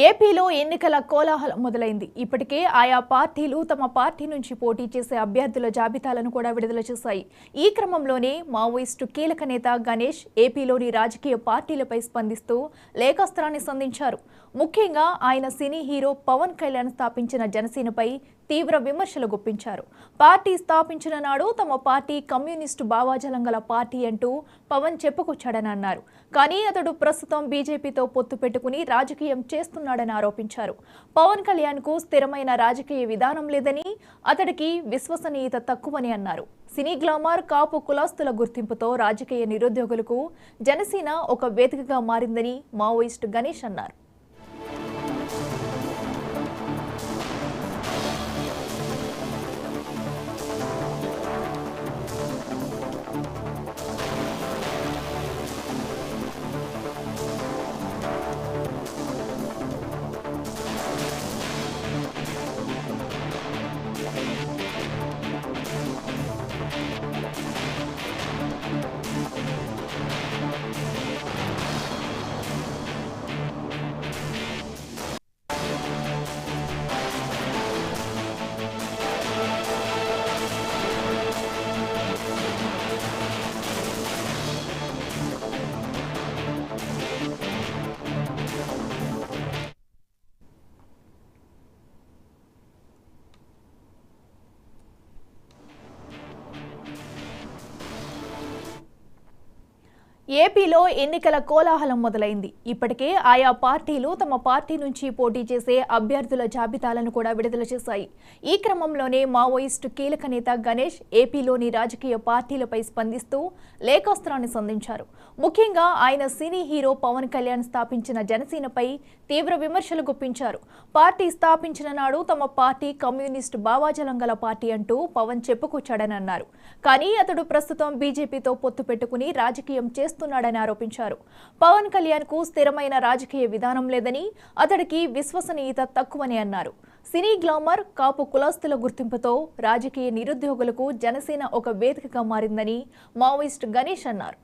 ఏపీలో ఎన్నికల కోలాహలం మొదలైంది. ఇప్పటికే ఆయా పార్టీలు తమ పార్టీ నుంచి పోటీ చేసే అభ్యర్థుల జాబితాలను కూడా విడుదల చేశాయి. ఈ క్రమంలోనే మావోయిస్టు కీలక నేత గణేష్ ఏపీలోని రాజకీయ పార్టీలపై స్పందిస్తూ లేఖాస్త్రాన్ని సంధించారు. ముఖ్యంగా ఆయన సినీ హీరో పవన్ కళ్యాణ్ స్థాపించిన జనసేనపై తీవ్ర విమర్శలు గుప్పించారు. పార్టీ స్థాపించిన నాడు తమ పార్టీ కమ్యూనిస్టు భావాజాలం గల పార్టీ అంటూ పవన్ చెప్పుకొచ్చాడని అన్నారు. కానీ అతడు ప్రస్తుతం బీజేపీతో పొత్తు పెట్టుకుని రాజకీయం చేస్తున్నాడని ఆరోపించారు. పవన్ కళ్యాణ్కు స్థిరమైన రాజకీయ విధానం లేదని, అతడికి విశ్వసనీయత తక్కువని అన్నారు. సినీ గ్లామర్, కాపు కులాస్తుల గుర్తింపుతో రాజకీయ నిరుద్యోగులకు జనసేన ఒక వేదికగా మారిందని మావోయిస్టు గణేష్ అన్నారు. ఏపీలో ఎన్నికల కోలాహలం మొదలైంది. ఇప్పటికే ఆయా పార్టీలు తమ పార్టీ నుంచి పోటీ చేసే అభ్యర్థుల జాబితాలను కూడా విడుదల చేశాయి. ఈ క్రమంలోనే మావోయిస్టు కీలక నేత గణేష్ ఏపీలోని రాజకీయ పార్టీలపై స్పందిస్తూ లేఖాస్త్రాన్ని సంధించారు. ముఖ్యంగా ఆయన సినీ హీరో పవన్ కళ్యాణ్ స్థాపించిన జనసేనపై తీవ్ర విమర్శలు గుప్పించారు. పార్టీ స్థాపించిన నాడు తమ పార్టీ కమ్యూనిస్టు భావాజాలం గల పార్టీ అంటూ పవన్ చెప్పుకొచ్చాడని అన్నారు. కానీ అతడు ప్రస్తుతం బీజేపీతో పొత్తు పెట్టుకుని రాజకీయం చేస్తున్నాడని ఆరోపించారు. పవన్ కళ్యాణ్ కు స్థిరమైన రాజకీయ విధానం లేదని, అతడికి విశ్వసనీయత తక్కువని అన్నారు. సినీ గ్లామర్, కాపు కులాస్తుల గుర్తింపుతో రాజకీయ నిరుద్యోగులకు జనసేన ఒక వేదికగా మారిందని మావోయిస్టు గణేష్ అన్నారు.